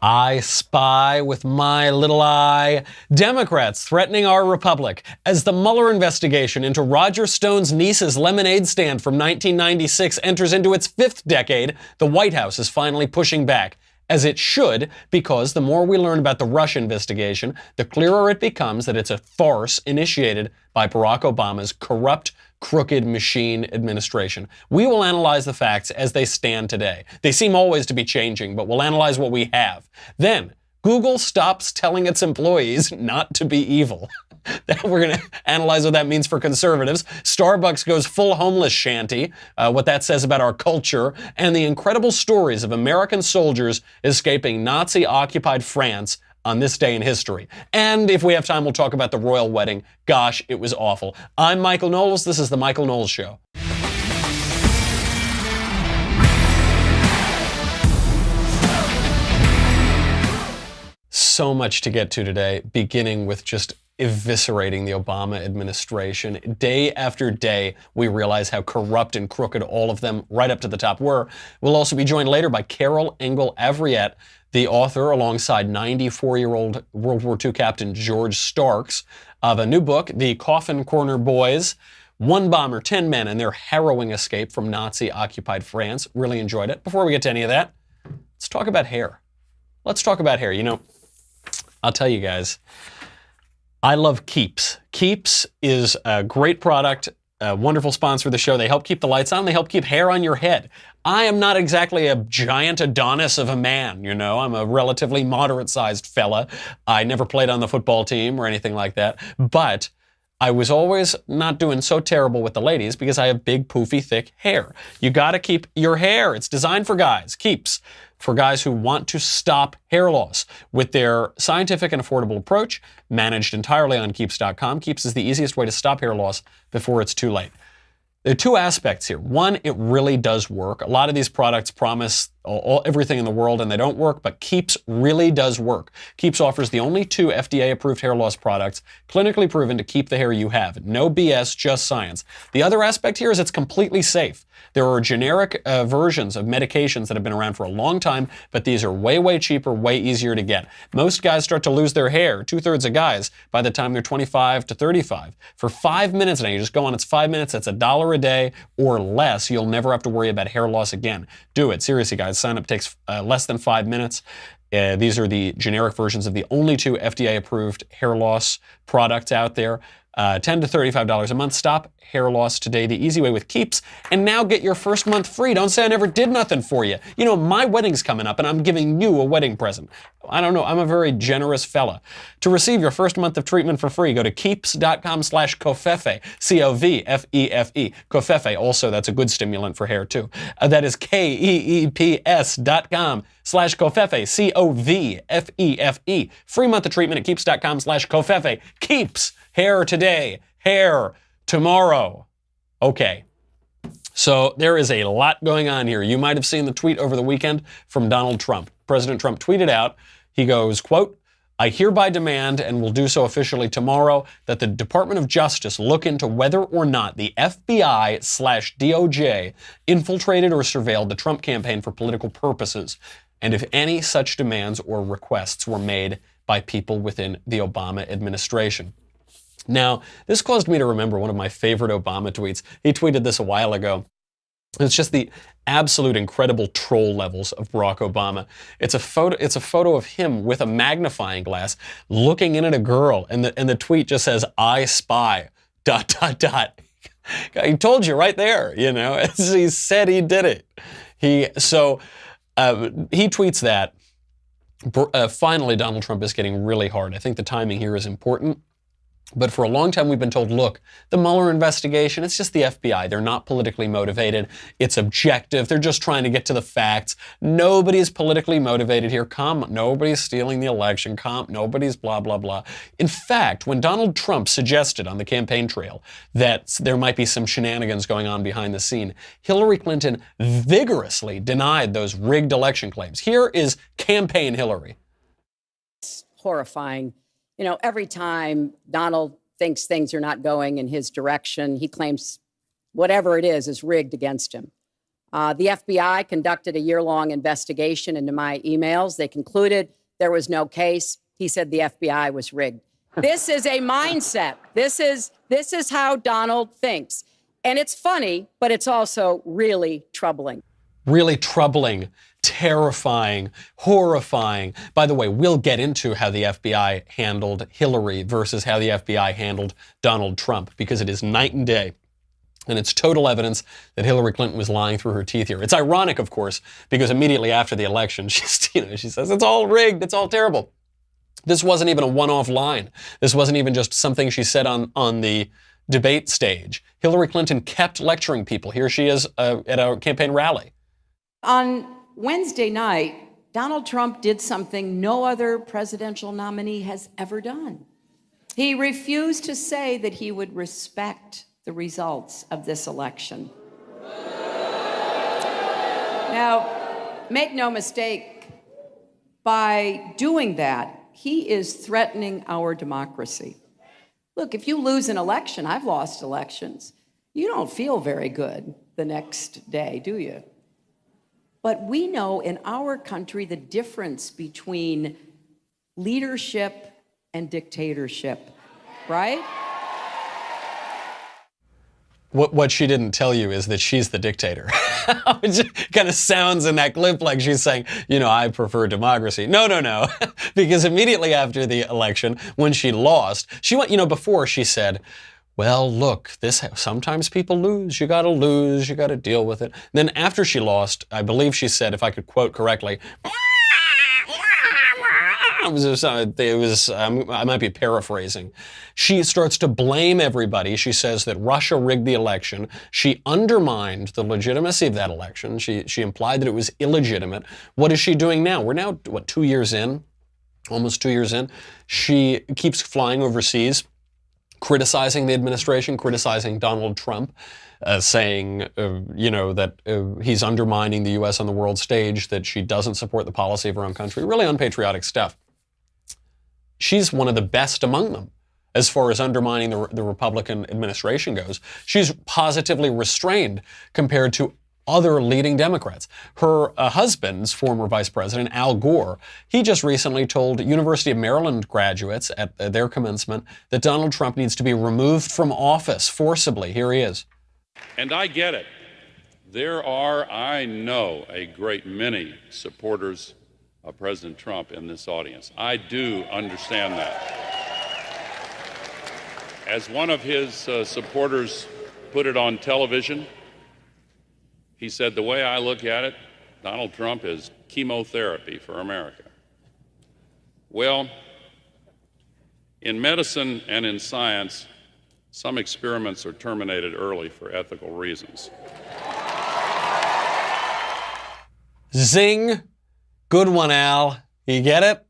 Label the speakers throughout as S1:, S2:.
S1: I spy with my little eye Democrats threatening our republic. As the Mueller investigation into Roger Stone's niece's lemonade stand from 1996 enters into its fifth decade, the White House is finally pushing back. As it should, because the more we learn about the Russia investigation, the clearer it becomes that it's a farce initiated by Barack Obama's corrupt, crooked machine administration. We will analyze the facts as they stand today. They seem always to be changing, but we'll analyze what we have. Then, Google stops telling its employees not to be evil. We're going to analyze what that means for conservatives. Starbucks goes full homeless shanty, what that says about our culture, and the incredible stories of American soldiers escaping Nazi-occupied France on this day in history. And if we have time, we'll talk about the royal wedding. Gosh, it was awful. I'm Michael Knowles. This is The Michael Knowles Show. So much to get to today, beginning with just eviscerating the Obama administration. Day after day, we realize how corrupt and crooked all of them, right up to the top, were. We'll also be joined later by Carol Engel Avriette, the author, alongside 94-year-old World War II Captain George Starks, of a new book, The Coffin Corner Boys, One Bomber, 10 Men, and Their Harrowing Escape from Nazi-Occupied France. Really enjoyed it. Before we get to any of that, let's talk about hair. Let's talk about hair. You know, I'll tell you guys, I love Keeps. Keeps is a great product, a wonderful sponsor of the show. They help keep the lights on. They help keep hair on your head. I am not exactly a giant Adonis of a man, you know. I'm a relatively moderate-sized fella. I never played on the football team or anything like that. But I was always not doing so terrible with the ladies because I have big, poofy, thick hair. You gotta keep your hair. It's designed for guys. Keeps. For guys who want to stop hair loss with their scientific and affordable approach, managed entirely on Keeps.com. Keeps is the easiest way to stop hair loss before it's too late. There are two aspects here. One, it really does work. A lot of these products promise everything in the world and they don't work, but Keeps really does work. Keeps offers the only two FDA-approved hair loss products clinically proven to keep the hair you have. No BS, just science. The other aspect here is it's completely safe. There are generic versions of medications that have been around for a long time, but these are way, way cheaper, way easier to get. Most guys start to lose their hair, 2/3 of guys, by the time they're 25 to 35. For 5 minutes now, you just go on, it's 5 minutes, that's $1 a day or less. You'll never have to worry about hair loss again. Do it. Seriously, guys, sign up takes less than 5 minutes. These are the generic versions of the only two FDA-approved hair loss products out there. $10 to $35 a month. Stop hair loss today the easy way with Keeps, and now get your first month free. Don't say I never did nothing for you. You know, my wedding's coming up and I'm giving you a wedding present. I don't know, I'm a very generous fella. To receive your first month of treatment for free, go to keeps.com/covfefe, C-O-V-F-E-F-E. Covfefe, also that's a good stimulant for hair too. That is KEEPS.com/covfefe, C-O-V-F-E-F-E. Free month of treatment at keeps.com/covfefe. Keeps, hair today, hair tomorrow. Okay, so there is a lot going on here. You might have seen the tweet over the weekend from Donald Trump. President Trump tweeted out, he goes, quote, "I hereby demand, and will do so officially tomorrow, that the Department of Justice look into whether or not the FBI/DOJ infiltrated or surveilled the Trump campaign for political purposes, and if any such demands or requests were made by people within the Obama administration." Now, this caused me to remember one of my favorite Obama tweets. He tweeted this a while ago. It's just the absolute incredible troll levels of Barack Obama. It's a photo of him with a magnifying glass looking in at a girl, and the tweet just says, "I spy, ... He told you right there, you know. He said he did it. He tweets that. Finally, Donald Trump is getting really hard. I think the timing here is important. But for a long time, we've been told, look, the Mueller investigation, it's just the FBI. They're not politically motivated. It's objective. They're just trying to get to the facts. Nobody's politically motivated here. Nobody's stealing the election. Nobody's blah, blah, blah. In fact, when Donald Trump suggested on the campaign trail that there might be some shenanigans going on behind the scene, Hillary Clinton vigorously denied those rigged election claims. Here is campaign Hillary.
S2: It's horrifying. You know, every time Donald thinks things are not going in his direction, he claims whatever it is rigged against him. The FBI conducted a year-long investigation into my emails. They concluded there was no case. He said the FBI was rigged. This is a mindset. This is how Donald thinks. And it's funny, but it's also really troubling.
S1: Really troubling, terrifying, horrifying. By the way, we'll get into how the FBI handled Hillary versus how the FBI handled Donald Trump, because it is night and day. And it's total evidence that Hillary Clinton was lying through her teeth here. It's ironic, of course, because immediately after the election, she says, it's all rigged, it's all terrible. This wasn't even a one-off line. This wasn't even just something she said on the debate stage. Hillary Clinton kept lecturing people. Here she is at a campaign rally.
S2: On Wednesday night, Donald Trump did something no other presidential nominee has ever done. He refused to say that he would respect the results of this election. Now, make no mistake, by doing that, he is threatening our democracy. Look, if you lose an election, I've lost elections, you don't feel very good the next day, do you? But we know in our country the difference between leadership and dictatorship, right?
S1: What she didn't tell you is that she's the dictator. Which kind of sounds in that clip like she's saying, I prefer democracy. No. Because immediately after the election, when she lost, she went, before she said, well, look, sometimes people lose. You got to deal with it. Then after she lost, I believe she said, if I could quote correctly, I might be paraphrasing. She starts to blame everybody. She says that Russia rigged the election. She undermined the legitimacy of that election. She implied that it was illegitimate. What is she doing now? We're now, 2 years in? Almost 2 years in. She keeps flying overseas, criticizing the administration, criticizing Donald Trump, saying, that he's undermining the U.S. on the world stage, that she doesn't support the policy of her own country. Really unpatriotic stuff. She's one of the best among them as far as undermining the Republican administration goes. She's positively restrained compared to other leading Democrats. Her husband's former vice president, Al Gore, he just recently told University of Maryland graduates at their commencement that Donald Trump needs to be removed from office forcibly. Here he is.
S3: And I get it. There are, I know, a great many supporters of President Trump in this audience. I do understand that. As one of his supporters put it on television, he said, the way I look at it, Donald Trump is chemotherapy for America. Well, in medicine and in science, some experiments are terminated early for ethical reasons.
S1: Zing. Good one, Al. You get it?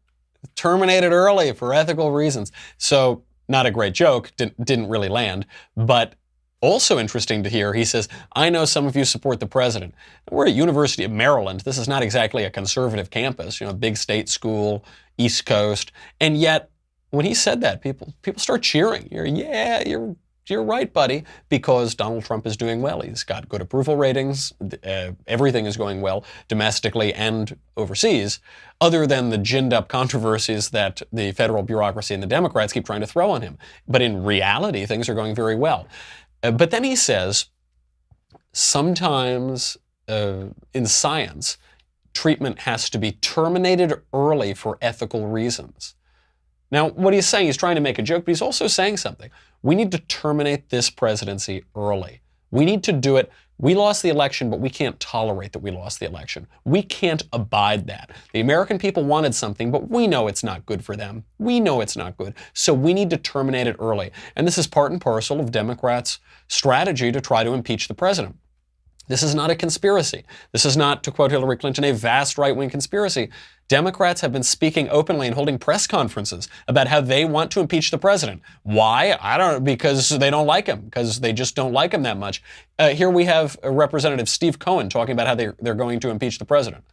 S1: Terminated early for ethical reasons. So, not a great joke, didn't really land, but also interesting to hear, he says, I know some of you support the president. We're at University of Maryland. This is not exactly a conservative campus, big state school, East Coast. And yet, when he said that, people start cheering. You're right, buddy, because Donald Trump is doing well. He's got good approval ratings. Everything is going well domestically and overseas, other than the ginned up controversies that the federal bureaucracy and the Democrats keep trying to throw on him. But in reality, things are going very well. But then he says, sometimes in science, treatment has to be terminated early for ethical reasons. Now, what he's saying, he's trying to make a joke, but he's also saying something. We need to terminate this presidency early. We need to do it. We lost the election, but we can't tolerate that we lost the election. We can't abide that. The American people wanted something, but we know it's not good for them. We know it's not good. So we need to terminate it early. And this is part and parcel of Democrats' strategy to try to impeach the president. This is not a conspiracy. This is not, to quote Hillary Clinton, a vast right-wing conspiracy. Democrats have been speaking openly and holding press conferences about how they want to impeach the president. Why? I don't know, because they don't like him, because they just don't like him that much. Here we have Representative Steve Cohen talking about how they're going to impeach the president.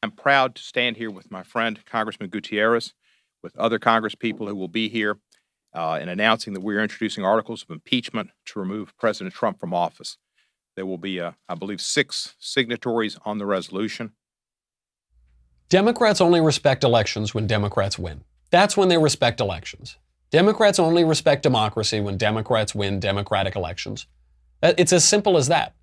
S4: I'm proud to stand here with my friend, Congressman Gutierrez, with other Congress people who will be here, in announcing that we're introducing articles of impeachment to remove President Trump from office. There will be, I believe, 6 signatories on the resolution.
S1: Democrats only respect elections when Democrats win. That's when they respect elections. Democrats only respect democracy when Democrats win democratic elections. It's as simple as that.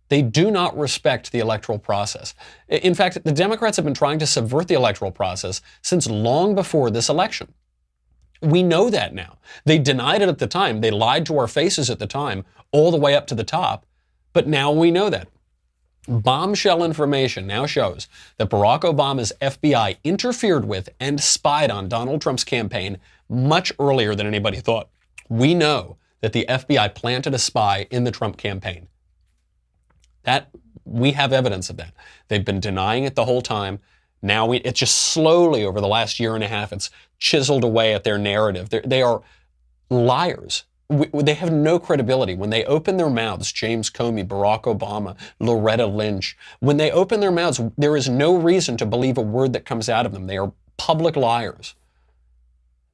S1: They do not respect the electoral process. In fact, the Democrats have been trying to subvert the electoral process since long before this election. We know that now. They denied it at the time. They lied to our faces at the time, all the way up to the top. But now we know that. Bombshell information now shows that Barack Obama's FBI interfered with and spied on Donald Trump's campaign much earlier than anybody thought. We know that the FBI planted a spy in the Trump campaign. That we have evidence of that. They've been denying it the whole time. Now it's just slowly over the last year and a half, it's chiseled away at their narrative. They are liars. They have no credibility. When they open their mouths, James Comey, Barack Obama, Loretta Lynch, when they open their mouths, there is no reason to believe a word that comes out of them. They are public liars.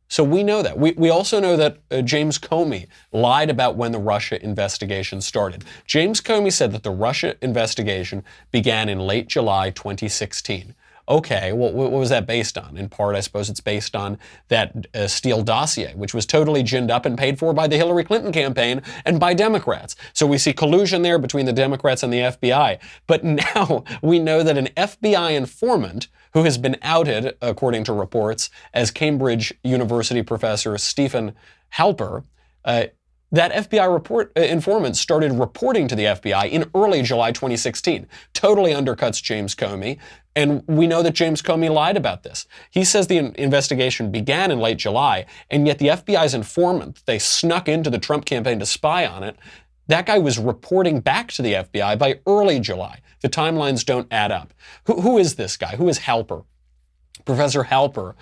S1: So we know that. We also know that James Comey lied about when the Russia investigation started. James Comey said that the Russia investigation began in late July 2016. Okay, well, what was that based on? In part, I suppose it's based on that Steele dossier, which was totally ginned up and paid for by the Hillary Clinton campaign and by Democrats. So we see collusion there between the Democrats and the FBI. But now we know that an FBI informant who has been outed, according to reports, as Cambridge University professor Stephen Halper, that FBI informant started reporting to the FBI in early July 2016. Totally undercuts James Comey. And we know that James Comey lied about this. He says the investigation began in late July, and yet the FBI's informant, they snuck into the Trump campaign to spy on it. That guy was reporting back to the FBI by early July. The timelines don't add up. Who is this guy? Who is Halper? Professor Halper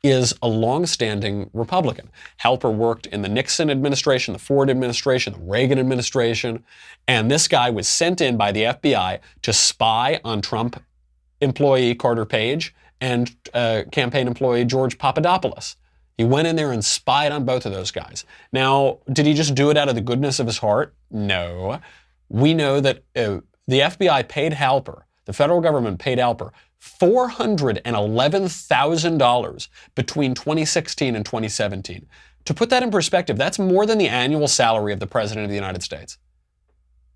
S1: is a long-standing Republican. Halper worked in the Nixon administration, the Ford administration, the Reagan administration, and this guy was sent in by the FBI to spy on Trump employee Carter Page and campaign employee George Papadopoulos. He went in there and spied on both of those guys. Now, did he just do it out of the goodness of his heart? No. We know that the FBI paid Halper, the federal government paid Halper, $411,000 between 2016 and 2017. To put that in perspective, that's more than the annual salary of the President of the United States.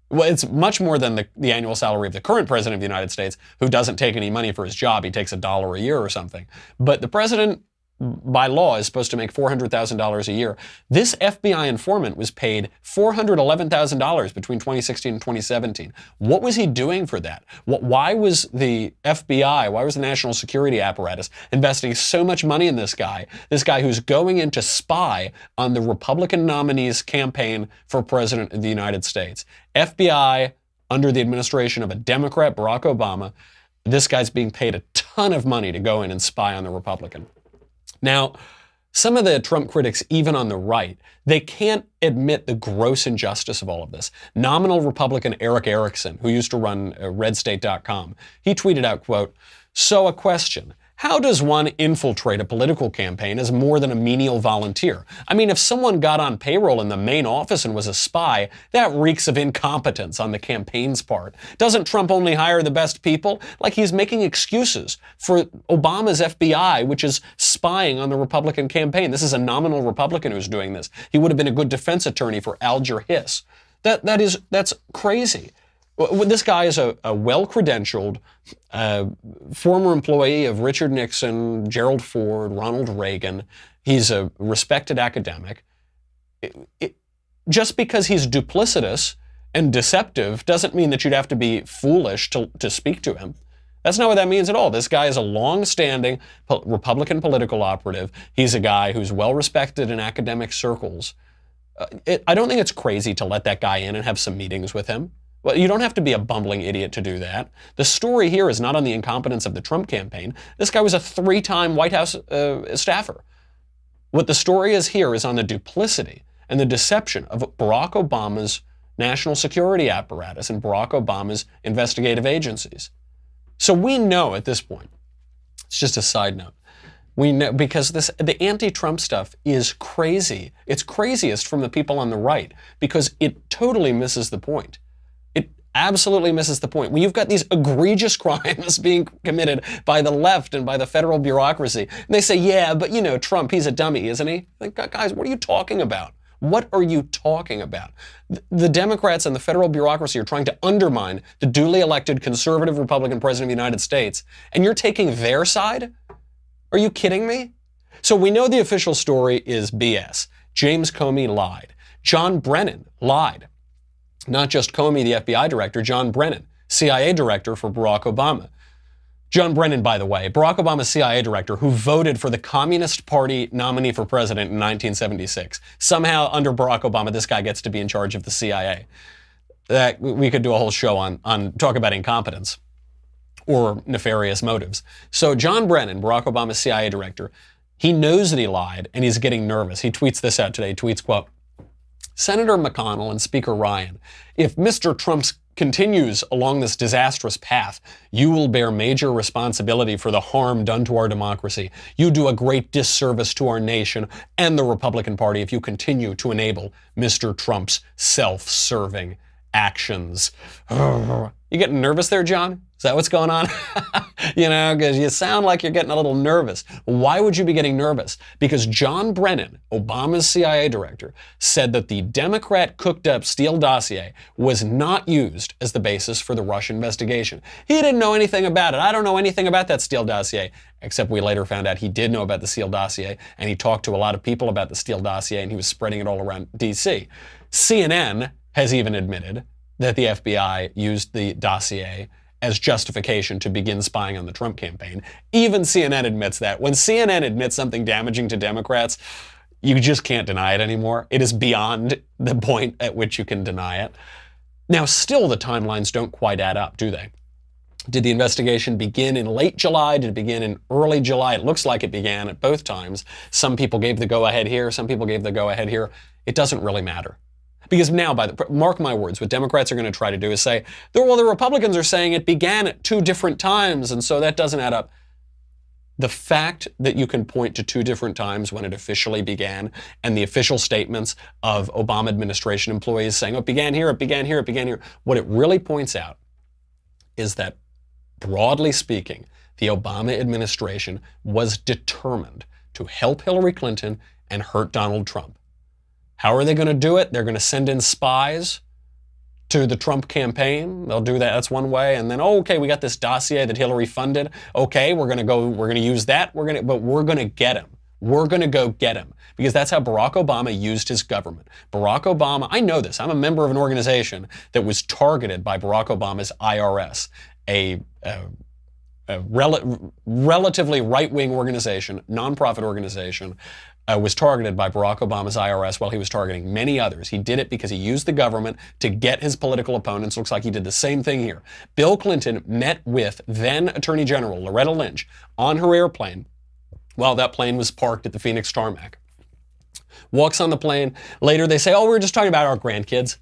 S1: Well, it's much more than the annual salary of the current President of the United States, who doesn't take any money for his job. He takes $1 a year or something. But the President, by law, is supposed to make $400,000 a year. This FBI informant was paid $411,000 between 2016 and 2017. What was he doing for that? Why was the FBI, why was the national security apparatus investing so much money in this guy who's going in to spy on the Republican nominee's campaign for President of the United States? FBI, under the administration of a Democrat, Barack Obama, this guy's being paid a ton of money to go in and spy on the Republican. Now, some of the Trump critics, even on the right, they can't admit the gross injustice of all of this. Nominal Republican Eric Erickson, who used to run redstate.com, he tweeted out, quote, "So a question. How does one infiltrate a political campaign as more than a menial volunteer? I mean, if someone got on payroll in the main office and was a spy, that reeks of incompetence on the campaign's part. Doesn't Trump only hire the best people? Like, he's making excuses for Obama's FBI, which is spying on the Republican campaign. This is a nominal Republican who's doing this. He would have been a good defense attorney for Alger Hiss. That's crazy. This guy is a well-credentialed former employee of Richard Nixon, Gerald Ford, Ronald Reagan. He's a respected academic. Just because he's duplicitous and deceptive doesn't mean that you'd have to be foolish to speak to him. That's not what that means at all. This guy is a long-standing Republican political operative. He's a guy who's well-respected in academic circles. I don't think it's crazy to let that guy in and have some meetings with him. Well, you don't have to be a bumbling idiot to do that. The story here is not on the incompetence of the Trump campaign. This guy was a 3-time White House staffer. What the story is here is on the duplicity and the deception of Barack Obama's national security apparatus and Barack Obama's investigative agencies. So we know at this point, it's just a side note, we know because the anti-Trump stuff is crazy. It's craziest from the people on the right because it totally misses the point. absolutely misses the point. When you've got these egregious crimes being committed by the left and by the federal bureaucracy, and they say, yeah, but you know, Trump, he's a dummy, isn't he? Like, guys, what are you talking about? What are you talking about? The Democrats and the federal bureaucracy are trying to undermine the duly elected conservative Republican president of the United States, and you're taking their side? Are you kidding me? So we know the official story is BS. James Comey lied. John Brennan lied. Not just Comey, the FBI director, John Brennan, CIA director for Barack Obama. John Brennan, by the way, Barack Obama's CIA director who voted for the Communist Party nominee for president in 1976. Somehow, under Barack Obama, this guy gets to be in charge of the CIA. We could do a whole show on talk about incompetence or nefarious motives. So John Brennan, Barack Obama's CIA director, he knows that he lied and he's getting nervous. He tweets this out today. He tweets, quote, Senator McConnell and Speaker Ryan, if Mr. Trump continues along this disastrous path, you will bear major responsibility for the harm done to our democracy. You do a great disservice to our nation and the Republican Party if you continue to enable Mr. Trump's self-serving actions. You getting nervous there, John? Is that what's going on? You know, because you sound like you're getting a little nervous. Why would you be getting nervous? Because John Brennan, Obama's CIA director, said that the Democrat cooked up Steele dossier was not used as the basis for the Russia investigation. He didn't know anything about it. I don't know anything about that Steele dossier, except we later found out he did know about the Steele dossier, and he talked to a lot of people about the Steele dossier, and he was spreading it all around D.C. CNN has even admitted that the FBI used the dossier as justification to begin spying on the Trump campaign. Even CNN admits that. When CNN admits something damaging to Democrats, you just can't deny it anymore. It is beyond the point at which you can deny it. Now, still the timelines don't quite add up, do they? Did the investigation begin in late July? Did it begin in early July? It looks like it began at both times. Some people gave the go-ahead here. Some people gave the go-ahead here. It doesn't really matter. Because now, mark my words, what Democrats are going to try to do is say, well, the Republicans are saying it began at two different times, and so that doesn't add up. The fact that you can point to two different times when it officially began, and the official statements of Obama administration employees saying, oh, it began here, it began here, it began here, what it really points out is that, broadly speaking, the Obama administration was determined to help Hillary Clinton and hurt Donald Trump. How are they going to do it? They're going to send in spies to the Trump campaign. They'll do that. That's one way. And then, oh, okay, we got this dossier that Hillary funded. Okay, we're going to use that. But we're going to get him. We're going to go get him. Because that's how Barack Obama used his government. Barack Obama, I know this. I'm a member of an organization that was targeted by Barack Obama's IRS, a relatively right-wing organization, nonprofit organization, was targeted by Barack Obama's IRS while he was targeting many others. He did it because he used the government to get his political opponents. Looks like he did the same thing here. Bill Clinton met with then Attorney General Loretta Lynch on her airplane while that plane was parked at the Phoenix tarmac. Walks on the plane. Later they say, oh, we were just talking about our grandkids.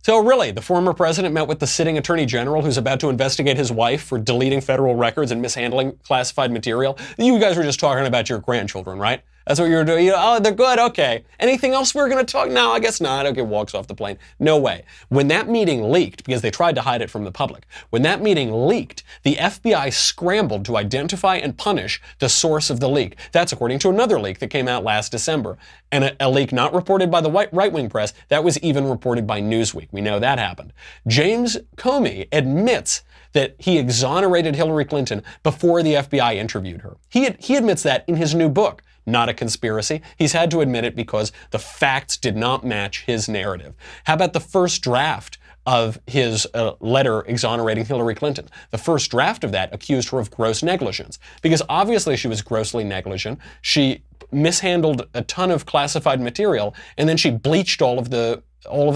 S1: So really, the former president met with the sitting attorney general who's about to investigate his wife for deleting federal records and mishandling classified material. You guys were just talking about your grandchildren, right? That's what you were doing. Oh, they're good. Okay. Anything else we're going to talk? No, I guess not. Okay, walks off the plane. No way. When that meeting leaked, because they tried to hide it from the public, when that meeting leaked, the FBI scrambled to identify and punish the source of the leak. That's according to another leak that came out last December. And a leak not reported by the right-wing press, that was even reported by Newsweek. We know that happened. James Comey admits that he exonerated Hillary Clinton before the FBI interviewed her. He admits that in his new book. Not a conspiracy. He's had to admit it because the facts did not match his narrative. How about the first draft of his letter exonerating Hillary Clinton? The first draft of that accused her of gross negligence because obviously she was grossly negligent. She mishandled a ton of classified material and then she bleached all of the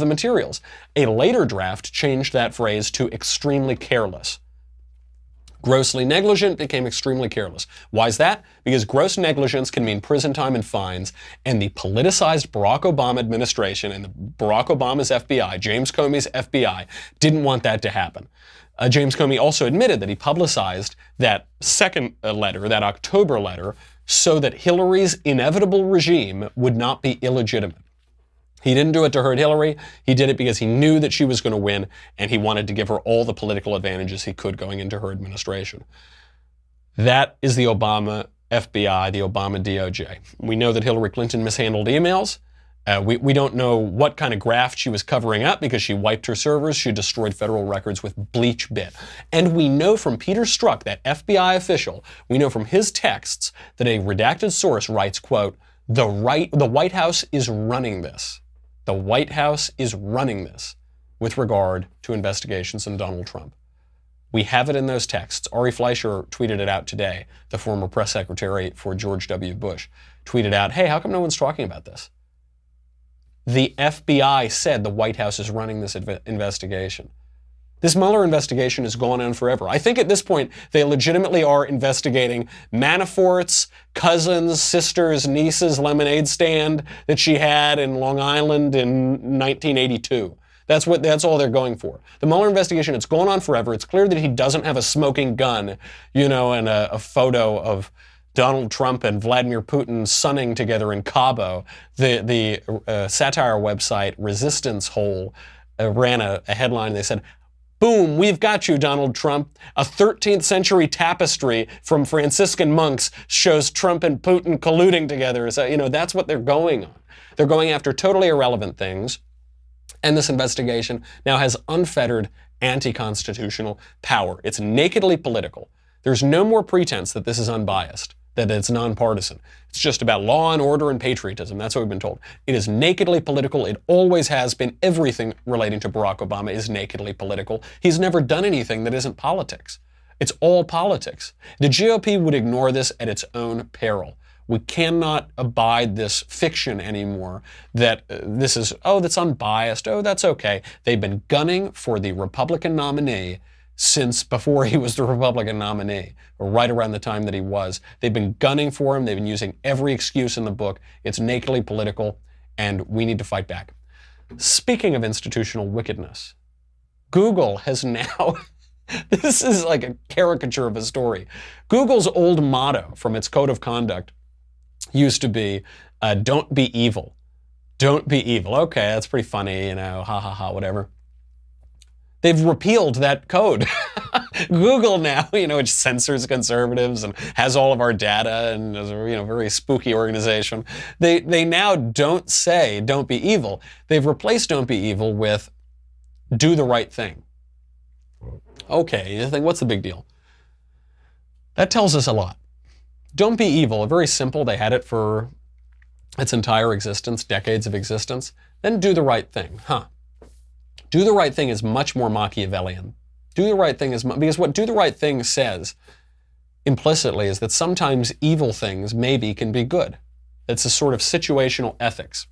S1: materials. A later draft changed that phrase to extremely careless. Grossly negligent became extremely careless. Why is that? Because gross negligence can mean prison time and fines, and the politicized Barack Obama administration and the Barack Obama's FBI, James Comey's FBI, didn't want that to happen. James Comey also admitted that he publicized that second letter, that October letter, so that Hillary's inevitable regime would not be illegitimate. He didn't do it to hurt Hillary. He did it because he knew that she was going to win, and he wanted to give her all the political advantages he could going into her administration. That is the Obama FBI, the Obama DOJ. We know that Hillary Clinton mishandled emails. We don't know what kind of graft she was covering up because she wiped her servers. She destroyed federal records with bleach bit. And we know from Peter Strzok, that FBI official, we know from his texts that a redacted source writes, quote, the White House is running this. The White House is running this with regard to investigations in Donald Trump. We have it in those texts. Ari Fleischer tweeted it out today, the former press secretary for George W. Bush, tweeted out, hey, how come no one's talking about this? The FBI said the White House is running this investigation. This Mueller investigation has gone on forever. I think at this point, they legitimately are investigating Manafort's cousins, sisters, nieces' lemonade stand that she had in Long Island in 1982. That's all they're going for. The Mueller investigation, it's gone on forever. It's clear that he doesn't have a smoking gun, and a photo of Donald Trump and Vladimir Putin sunning together in Cabo. The satire website Resistance Hole ran a headline. They said, boom, we've got you, Donald Trump. A 13th century tapestry from Franciscan monks shows Trump and Putin colluding together. So, that's what they're going on. They're going after totally irrelevant things. And this investigation now has unfettered anti-constitutional power. It's nakedly political. There's no more pretense that this is unbiased, that it's nonpartisan. It's just about law and order and patriotism. That's what we've been told. It is nakedly political. It always has been. Everything relating to Barack Obama is nakedly political. He's never done anything that isn't politics. It's all politics. The GOP would ignore this at its own peril. We cannot abide this fiction anymore that this is, that's unbiased. Oh, that's okay. They've been gunning for the Republican nominee since before he was the Republican nominee, or right around the time that he was. They've been gunning for him. They've been using every excuse in the book. It's nakedly political, and we need to fight back. Speaking of institutional wickedness, Google has now, this is like a caricature of a story. Google's old motto from its code of conduct used to be, don't be evil. Don't be evil. Okay, that's pretty funny, ha ha ha, whatever. They've repealed that code. Google now, which censors conservatives and has all of our data and is a very spooky organization. They now don't say don't be evil. They've replaced don't be evil with do the right thing. Okay, you think, what's the big deal? That tells us a lot. Don't be evil, very simple. They had it for its entire existence, decades of existence. Then do the right thing, Do the right thing is much more Machiavellian. Do the right thing is, because what do the right thing says implicitly is that sometimes evil things maybe can be good. It's a sort of situational ethics.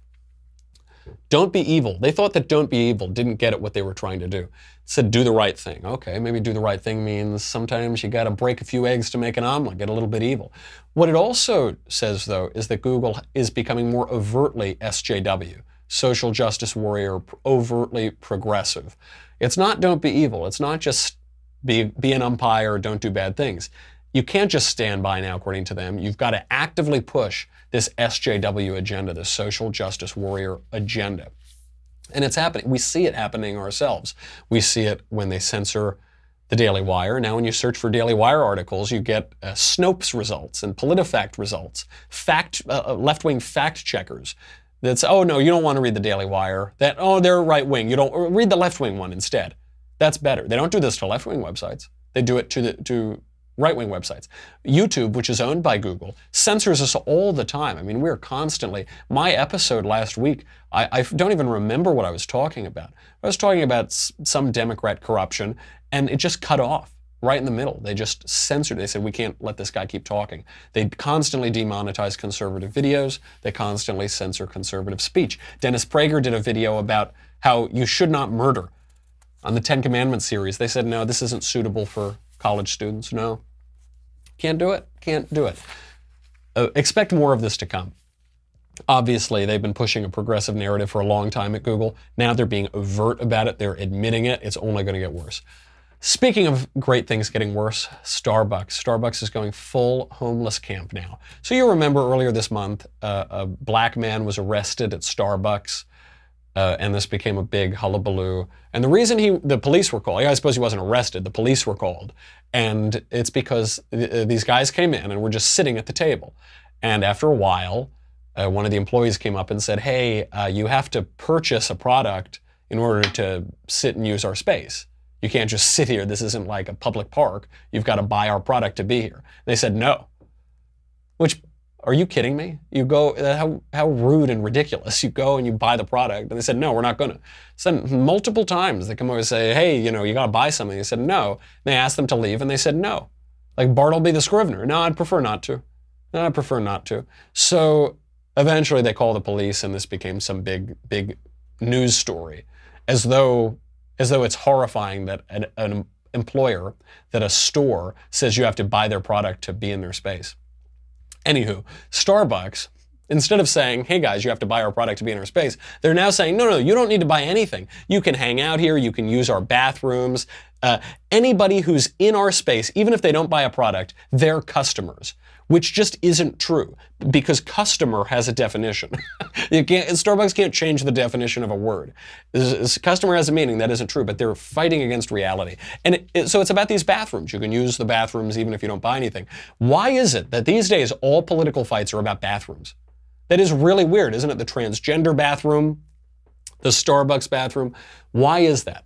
S1: Don't be evil. They thought that don't be evil didn't get at what they were trying to do. It said do the right thing. Okay, maybe do the right thing means sometimes you got to break a few eggs to make an omelet, get a little bit evil. What it also says, though, is that Google is becoming more overtly SJW. Social justice warrior, overtly progressive. It's not don't be evil. It's not just be an umpire, don't do bad things. You can't just stand by now, according to them. You've got to actively push this SJW agenda, this social justice warrior agenda. And it's happening. We see it happening ourselves. We see it when they censor the Daily Wire. Now when you search for Daily Wire articles, you get Snopes results and PolitiFact results, left-wing fact checkers. That's, oh no, you don't want to read the Daily Wire. They're right wing. You don't read the left wing one instead. That's better. They don't do this to left wing websites. They do it to right wing websites. YouTube, which is owned by Google, censors us all the time. I mean, we're constantly. My episode last week, I don't even remember what I was talking about. I was talking about some Democrat corruption, and it just cut off right in the middle. They just censored. They said, we can't let this guy keep talking. They constantly demonetize conservative videos. They constantly censor conservative speech. Dennis Prager did a video about how you should not murder. On the 10 Commandments series, they said, no, this isn't suitable for college students. No, can't do it. Can't do it. Expect more of this to come. Obviously, they've been pushing a progressive narrative for a long time at Google. Now they're being overt about it. They're admitting it. It's only going to get worse. Speaking of great things getting worse, Starbucks. Starbucks is going full homeless camp now. So you remember earlier this month, a black man was arrested at Starbucks And this became a big hullabaloo. And the reason the police were called, I suppose he wasn't arrested, the police were called. And it's because these guys came in and were just sitting at the table. And after a while, one of the employees came up and said, hey, you have to purchase a product in order to sit and use our space. You can't just sit here. This isn't like a public park. You've got to buy our product to be here. They said no. Which, are you kidding me? You go, how rude and ridiculous. You go and you buy the product. And they said, no, we're not going to. So multiple times they come over and say, hey, you got to buy something. They said, no. And they asked them to leave and they said, no. Like Bartleby the Scrivener. No, I'd prefer not to. No, I'd prefer not to. So eventually they call the police and this became some big news story. As though it's horrifying that an employer, that a store says you have to buy their product to be in their space. Anywho, Starbucks, instead of saying, hey guys, you have to buy our product to be in our space, they're now saying, no, you don't need to buy anything. You can hang out here, you can use our bathrooms. Anybody who's in our space, even if they don't buy a product, they're customers. Which just isn't true, because customer has a definition. Starbucks can't change the definition of a word. Customer has a meaning, that isn't true, but they're fighting against reality. And so it's about these bathrooms. You can use the bathrooms even if you don't buy anything. Why is it that these days all political fights are about bathrooms? That is really weird, isn't it? The transgender bathroom, the Starbucks bathroom. Why is that?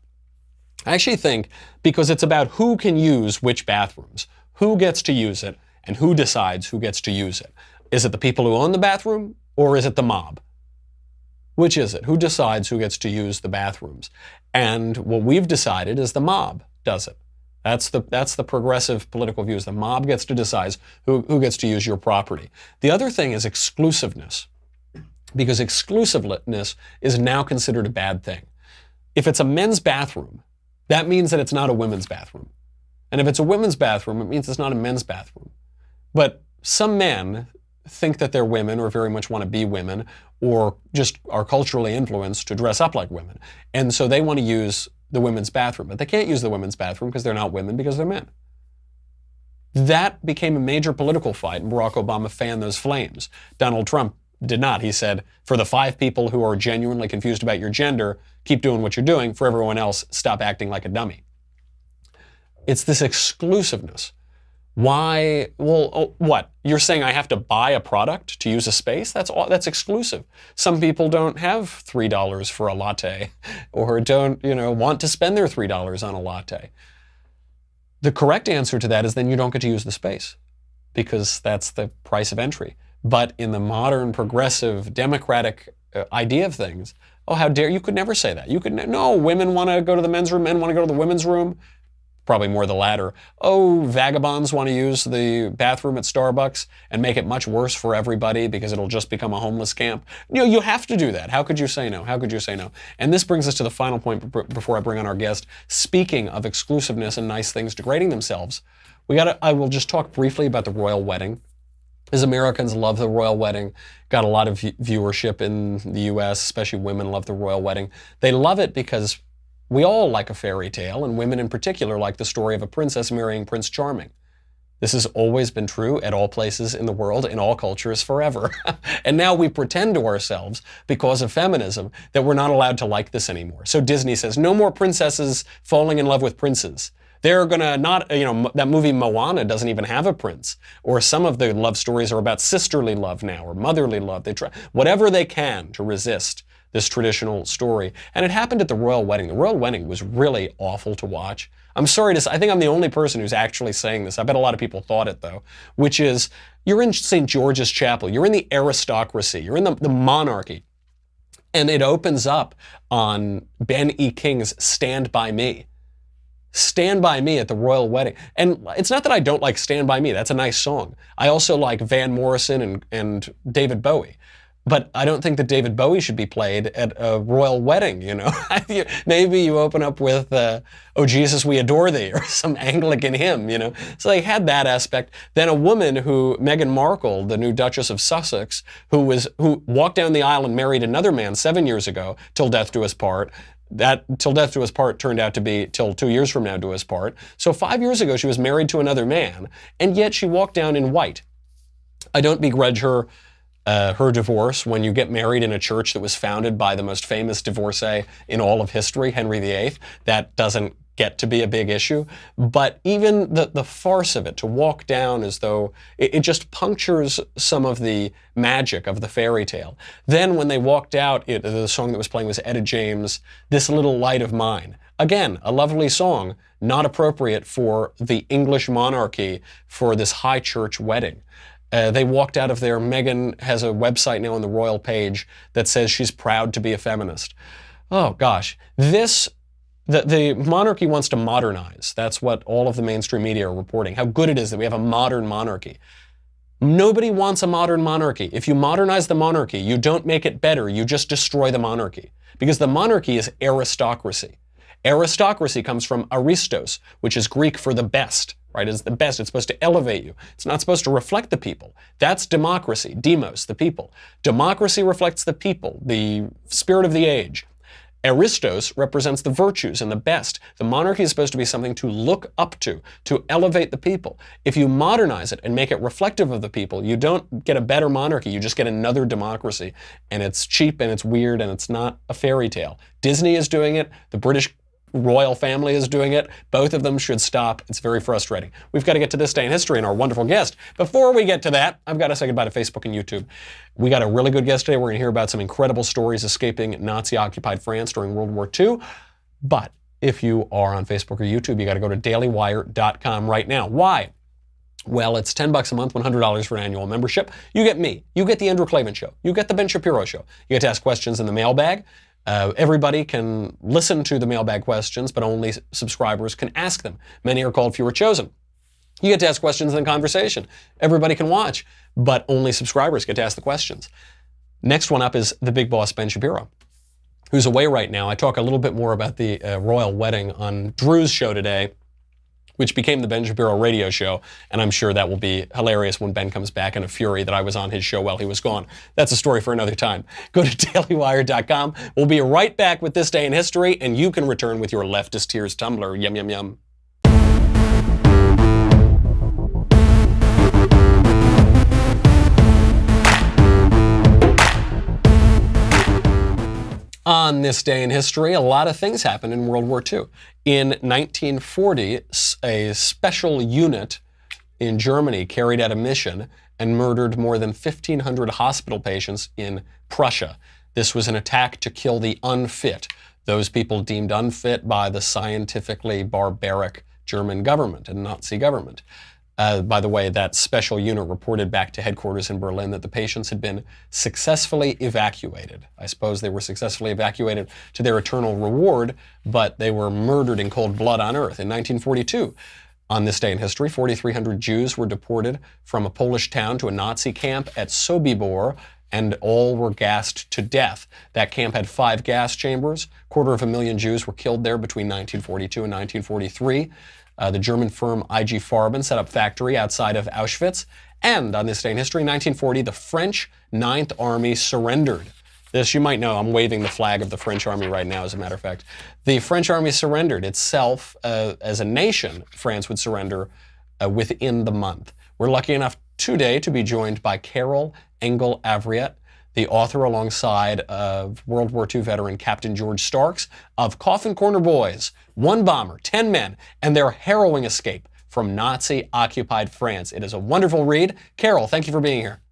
S1: I actually think because it's about who can use which bathrooms, who gets to use it, and who decides who gets to use it. Is it the people who own the bathroom, or is it the mob? Which is it? Who decides who gets to use the bathrooms? And what we've decided is the mob does it. That's the progressive political views. The mob gets to decide who gets to use your property. The other thing is exclusiveness, because exclusiveness is now considered a bad thing. If it's a men's bathroom, that means that it's not a women's bathroom. And if it's a women's bathroom, it means it's not a men's bathroom. But some men think that they're women or very much want to be women or just are culturally influenced to dress up like women. And so they want to use the women's bathroom. But they can't use the women's bathroom because they're not women, because they're men. That became a major political fight, and Barack Obama fanned those flames. Donald Trump did not. He said, for the 5 people who are genuinely confused about your gender, keep doing what you're doing. For everyone else, stop acting like a dummy. It's this exclusiveness. Why? Well, what? You're saying I have to buy a product to use a space? That's exclusive. Some people don't have $3 for a latte, or don't, want to spend their $3 on a latte. The correct answer to that is then you don't get to use the space, because that's the price of entry. But in the modern, progressive, democratic idea of things, oh, how dare you could never say that. No, women want to go to the men's room, men want to go to the women's room. Probably more the latter. Oh, vagabonds want to use the bathroom at Starbucks and make it much worse for everybody because it'll just become a homeless camp. You have to do that. How could you say no? How could you say no? And this brings us to the final point before I bring on our guest. Speaking of exclusiveness and nice things degrading themselves, I will just talk briefly about the royal wedding. As Americans love the royal wedding, got a lot of viewership in the U.S., especially women love the royal wedding. They love it because we all like a fairy tale, and women in particular like the story of a princess marrying Prince Charming. This has always been true at all places in the world, in all cultures, forever. And now we pretend to ourselves, because of feminism, that we're not allowed to like this anymore. So Disney says, no more princesses falling in love with princes. They're gonna not, that movie Moana doesn't even have a prince. Or some of the love stories are about sisterly love now, or motherly love. They try whatever they can to resist this traditional story. And it happened at the royal wedding. The royal wedding was really awful to watch. I'm sorry to say, I think I'm the only person who's actually saying this. I bet a lot of people thought it though, which is, you're in St. George's Chapel, you're in the aristocracy, you're in the monarchy, and it opens up on Ben E. King's Stand By Me. Stand By Me at the royal wedding. And it's not that I don't like Stand By Me, that's a nice song. I also like Van Morrison and David Bowie. But I don't think that David Bowie should be played at a royal wedding, Maybe you open up with, Oh Jesus, We Adore Thee, or some Anglican hymn, So they had that aspect. Then a woman Meghan Markle, the new Duchess of Sussex, who walked down the aisle and married another man 7 years ago, till death do us part. That till death do us part turned out to be till 2 years from now do us part. So 5 years ago she was married to another man, and yet she walked down in white. I don't begrudge her her divorce. When you get married in a church that was founded by the most famous divorcee in all of history, Henry VIII, that doesn't get to be a big issue. But even the farce of it, to walk down as though it just punctures some of the magic of the fairy tale. Then when they walked out, the song that was playing was Etta James' This Little Light of Mine. Again, a lovely song, not appropriate for the English monarchy for this high church wedding. They walked out of there. Meghan has a website now on the royal page that says she's proud to be a feminist. Oh gosh, the monarchy wants to modernize. That's what all of the mainstream media are reporting, how good it is that we have a modern monarchy. Nobody wants a modern monarchy. If you modernize the monarchy, you don't make it better, you just destroy the monarchy. Because the monarchy is aristocracy. Aristocracy comes from aristos, which is Greek for the best, right? It's the best. It's supposed to elevate you. It's not supposed to reflect the people. That's democracy, demos, the people. Democracy reflects the people, the spirit of the age. Aristos represents the virtues and the best. The monarchy is supposed to be something to look up to elevate the people. If you modernize it and make it reflective of the people, you don't get a better monarchy, you just get another democracy. And it's cheap and it's weird and it's not a fairy tale. Disney is doing it, the British royal family is doing it. Both of them should stop. It's very frustrating. We've got to get to this day in history and our wonderful guest. Before we get to that, I've got to say goodbye to Facebook and YouTube. We got a really good guest today. We're going to hear about some incredible stories escaping Nazi-occupied France during World War II. But if you are on Facebook or YouTube, you got to go to dailywire.com right now. Why? Well, it's $10 a month, $100 for an annual membership. You get me. You get the Andrew Klavan Show. You get the Ben Shapiro Show. You get to ask questions in the mailbag. Everybody can listen to the mailbag questions, but only subscribers can ask them. Many are called, few are chosen. You get to ask questions in the conversation. Everybody can watch, but only subscribers get to ask the questions. Next one up is the big boss, Ben Shapiro, who's away right now. I talk a little bit more about the royal wedding on Drew's show today, which became the Ben Shapiro radio show, and I'm sure that will be hilarious when Ben comes back in a fury that I was on his show while he was gone. That's a story for another time. Go to dailywire.com. We'll be right back with This Day in History, and you can return with your leftist tears tumbler. Yum, yum, yum. On this day in history, a lot of things happened in World War II. In 1940, a special unit in Germany carried out a mission and murdered more than 1,500 hospital patients in Prussia. This was an attack to kill the unfit, those people deemed unfit by the scientifically barbaric German government and Nazi government. By the way, that special unit reported back to headquarters in Berlin that the patients had been successfully evacuated. I suppose they were successfully evacuated to their eternal reward, but they were murdered in cold blood on earth. In 1942, on this day in history, 4,300 Jews were deported from a Polish town to a Nazi camp at Sobibor, and all were gassed to death. That camp had 5 gas chambers. 250,000 Jews were killed there between 1942 and 1943. The German firm IG Farben set up a factory outside of Auschwitz. And on this day in history, 1940, the French Ninth Army surrendered. This, you might know, I'm waving the flag of the French Army right now, as a matter of fact. The French Army surrendered itself. As a nation, France would surrender within the month. We're lucky enough today to be joined by Carol Engel Avriet, the author alongside of World War II veteran Captain George Starks of Coffin Corner Boys, 1 bomber, 10 men, and their harrowing escape from Nazi-occupied France. It is a wonderful read. Carol, thank you for being here.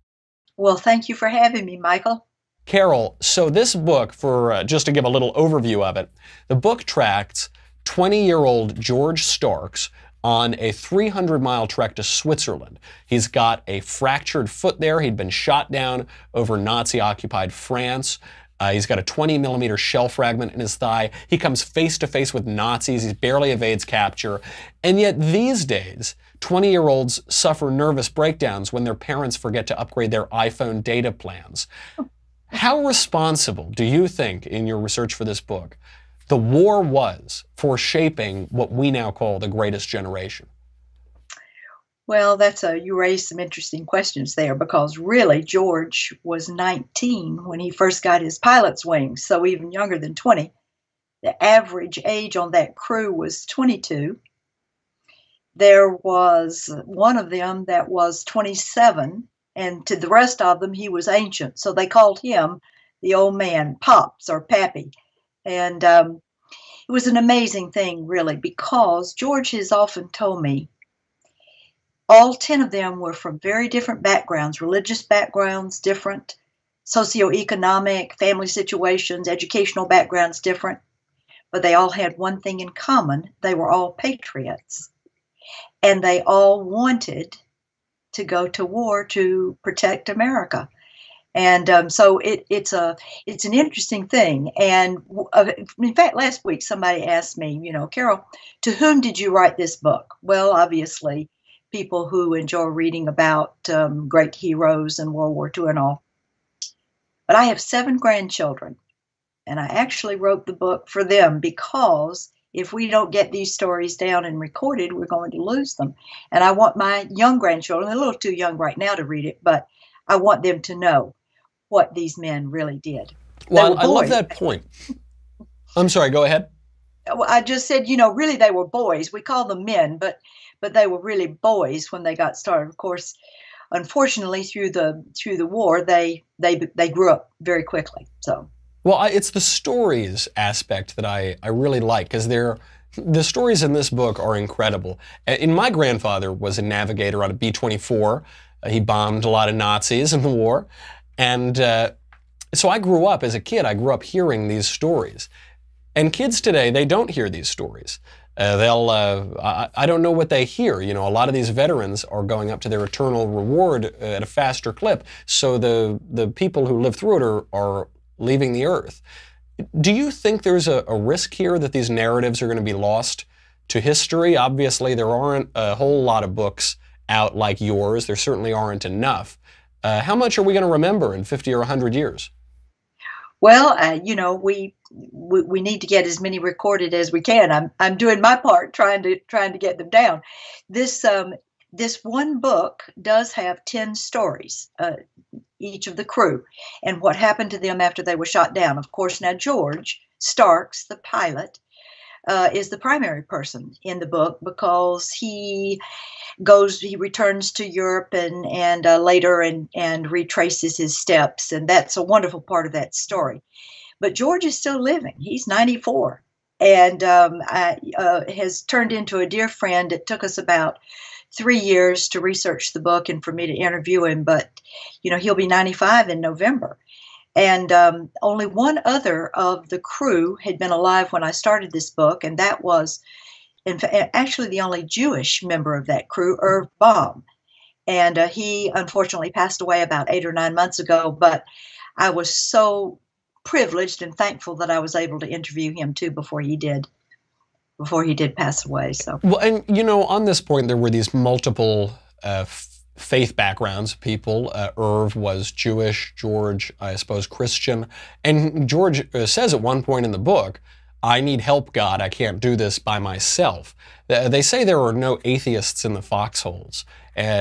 S5: Well, thank you for having me, Michael.
S1: Carol, so this book, for just to give a little overview of it, the book tracks 20-year-old George Starks on a 300-mile trek to Switzerland. He's got a fractured foot there. He'd been shot down over Nazi-occupied France. He's got a 20-millimeter shell fragment in his thigh. He comes face-to-face with Nazis. He barely evades capture. And yet these days, 20-year-olds suffer nervous breakdowns when their parents forget to upgrade their iPhone data plans. How responsible do you think, in your research for this book, the war was for shaping what we now call the greatest generation?
S5: Well, you raised some interesting questions there, because really George was 19 when he first got his pilot's wings, so even younger than 20. The average age on that crew was 22. There was one of them that was 27, And to the rest of them, he was ancient. So they called him the old man, Pops or Pappy. And it was an amazing thing, really, because George has often told me all 10 of them were from very different backgrounds, religious backgrounds, different socioeconomic, family situations, educational backgrounds, different. But they all had one thing in common. They were all patriots. And they all wanted to go to war to protect America. And so it's an interesting thing. And in fact, last week somebody asked me, Carol, to whom did you write this book? Well, obviously, people who enjoy reading about great heroes and World War II and all. But I have 7 grandchildren, and I actually wrote the book for them because if we don't get these stories down and recorded, we're going to lose them. And I want my young grandchildren, they're a little too young right now to read it, but I want them to know what these men really did.
S1: Well, I love that point. I'm sorry, go ahead.
S5: I just said, really they were boys. We call them men, but they were really boys when they got started. Of course, unfortunately, through the war, they grew up very quickly. So.
S1: Well, it's the stories aspect that I really like, because the stories in this book are incredible. And my grandfather was a navigator on a B-24. He bombed a lot of Nazis in the war. And so I grew up, as a kid, I grew up hearing these stories. And kids today, they don't hear these stories. I don't know what they hear. A lot of these veterans are going up to their eternal reward at a faster clip. So the people who live through it are leaving the earth. Do you think there's a risk here that these narratives are going to be lost to history? Obviously, there aren't a whole lot of books out like yours. There certainly aren't enough. How much are we going to remember in 50 or 100 years?
S5: Well, we need to get as many recorded as we can. I'm doing my part, trying to get them down. This one book does have 10 stories, each of the crew, and what happened to them after they were shot down. Of course, now George Starks, the pilot, is the primary person in the book because he returns to Europe and later and retraces his steps, and that's a wonderful part of that story. But George is still living. He's 94 and has turned into a dear friend. It took us about 3 years to research the book and for me to interview him, but he'll be 95 in November. And only one other of the crew had been alive when I started this book, and that was actually the only Jewish member of that crew, Irv Baum. And he unfortunately passed away about 8 or 9 months ago, but I was so privileged and thankful that I was able to interview him too before he did pass away. So,
S1: well, and on this point, there were these multiple faith backgrounds of people. Irv was Jewish, George, I suppose, Christian. And George says at one point in the book, I need help, God. I can't do this by myself. They say there are no atheists in the foxholes.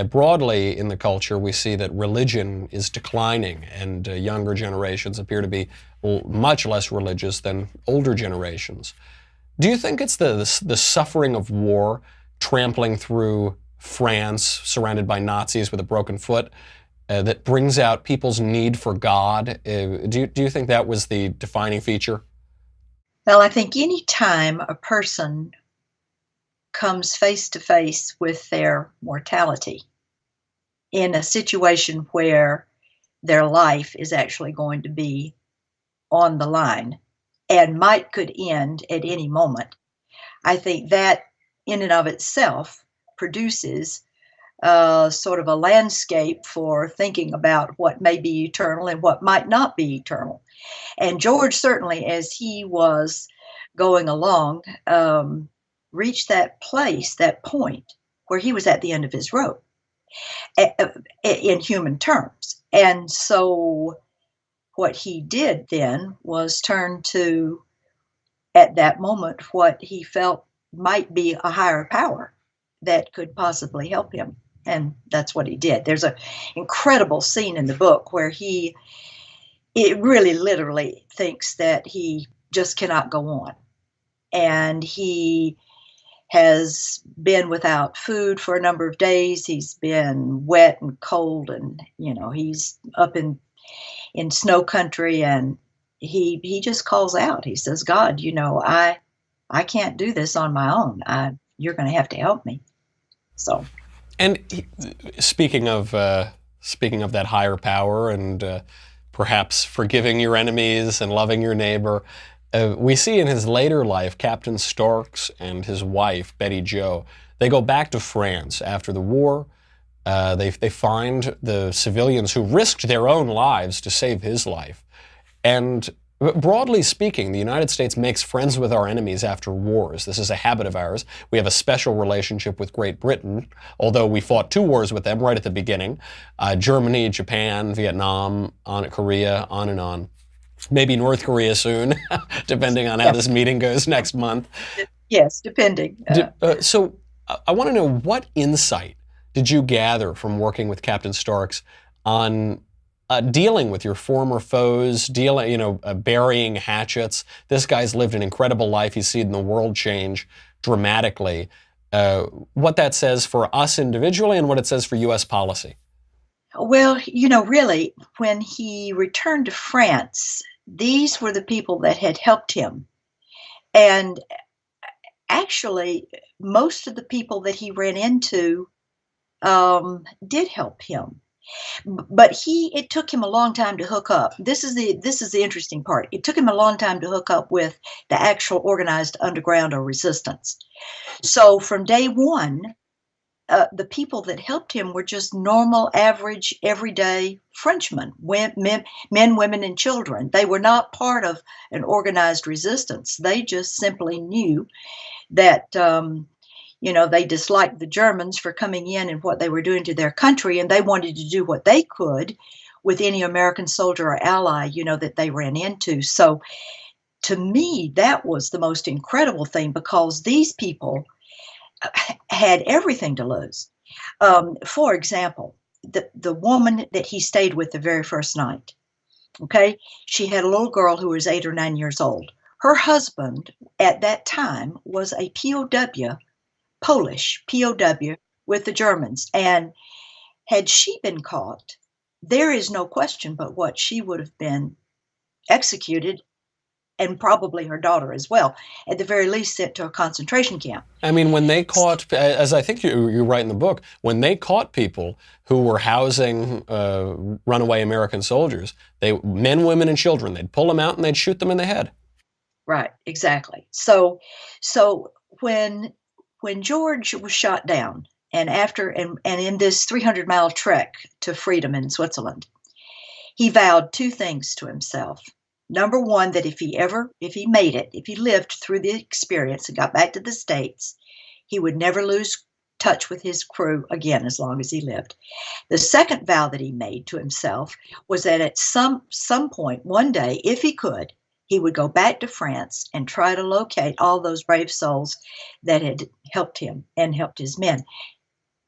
S1: Broadly in the culture, we see that religion is declining, and younger generations appear to be much less religious than older generations. Do you think it's the suffering of war, trampling through France, surrounded by Nazis with a broken foot, that brings out people's need for God? Do you think that was the defining feature?
S5: Well, I think any time a person comes face to face with their mortality in a situation where their life is actually going to be on the line and could end at any moment, I think that in and of itself produces sort of a landscape for thinking about what may be eternal and what might not be eternal. And George certainly, as he was going along, reached that point where he was at the end of his rope in human terms. And so what he did then was turn to, at that moment, what he felt might be a higher power that could possibly help him. And that's what he did. There's an incredible scene in the book where it really literally thinks that he just cannot go on. And he has been without food for a number of days. He's been wet and cold, and he's up in snow country, and he just calls out. He says, God, I can't do this on my own. You're going to have to help me. So,
S1: and speaking of that higher power and perhaps forgiving your enemies and loving your neighbor, we see in his later life, Captain Starks and his wife, Betty Jo, they go back to France after the war. They find the civilians who risked their own lives to save his life. And broadly speaking, the United States makes friends with our enemies after wars. This is a habit of ours. We have a special relationship with Great Britain, although we fought 2 wars with them right at the beginning. Germany, Japan, Vietnam, Korea, on and on. Maybe North Korea soon, depending on how this meeting goes next month.
S5: Yes, depending.
S1: So I want to know, what insight did you gather from working with Captain Starks on dealing with your former foes, burying hatchets? This guy's lived an incredible life. He's seen the world change dramatically. What that says for us individually and what it says for U.S. policy.
S5: Well, really, when he returned to France, these were the people that had helped him. And actually, most of the people that he ran into did help him. But it took him a long time to hook up. This is the interesting part. It took him a long time to hook up with the actual organized underground or resistance. So from day one, the people that helped him were just normal, average, everyday Frenchmen, men, women, and children. They were not part of an organized resistance. They just simply knew that, they disliked the Germans for coming in and what they were doing to their country, and they wanted to do what they could with any American soldier or ally, that they ran into. So to me, that was the most incredible thing, because these people had everything to lose. For example, the woman that he stayed with the very first night, okay, she had a little girl who was 8 or 9 years old. Her husband at that time was a POW, Polish POW with the Germans. And had she been caught, there is no question but what she would have been executed, and probably her daughter as well, at the very least sent to a concentration camp.
S1: I mean, when they caught, as I think you write in the book, when they caught people who were housing runaway American soldiers, men, women, and children, they'd pull them out and they'd shoot them in the head.
S5: Right, exactly. So when George was shot down, and in this 300-mile trek to freedom in Switzerland, he vowed 2 things to himself. Number one, that if he made it, if he lived through the experience and got back to the States, he would never lose touch with his crew again as long as he lived. The second vow that he made to himself was that at some point, one day, if he could, he would go back to France and try to locate all those brave souls that had helped him and helped his men.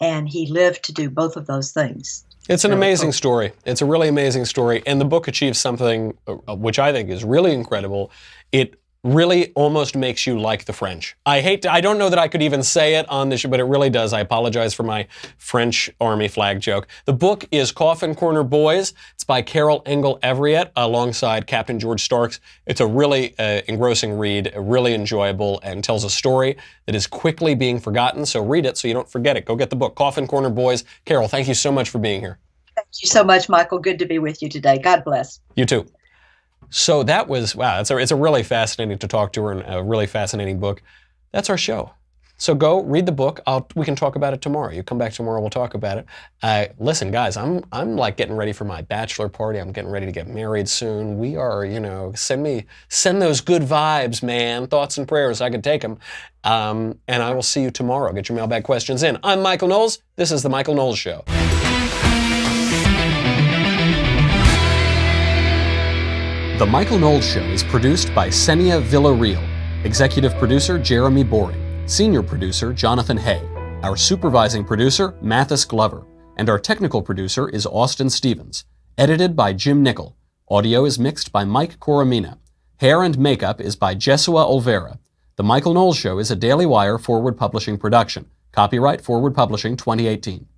S5: And he lived to do both of those things.
S1: It's an amazing story. It's a really amazing story. And the book achieves something which I think is really incredible. It really almost makes you like the French. I don't know that I could even say it on this show, but it really does. I apologize for my French Army flag joke. The book is Coffin Corner Boys. It's by Carol Engel Everett alongside Captain George Starks. It's a really engrossing read, really enjoyable, and tells a story that is quickly being forgotten. So read it so you don't forget it. Go get the book, Coffin Corner Boys. Carol, thank you so much for being here.
S5: Thank you so much, Michael. Good to be with you today. God bless.
S1: You too. So that was, wow, it's a really fascinating to talk to her, and a really fascinating book. That's our show. So go read the book. We can talk about it tomorrow. You come back tomorrow, we'll talk about it. Listen, guys, I'm like getting ready for my bachelor party. I'm getting ready to get married soon. We are, send those good vibes, man. Thoughts and prayers, I can take them. And I will see you tomorrow. Get your mailbag questions in. I'm Michael Knowles. This is The Michael Knowles Show. The Michael Knowles Show is produced by Senia Villarreal, executive producer Jeremy Boring, senior producer Jonathan Hay, our supervising producer Mathis Glover, and our technical producer is Austin Stevens, edited by Jim Nickel. Audio is mixed by Mike Coromina. Hair and makeup is by Jesua Olvera. The Michael Knowles Show is a Daily Wire Forward Publishing production. Copyright Forward Publishing 2018.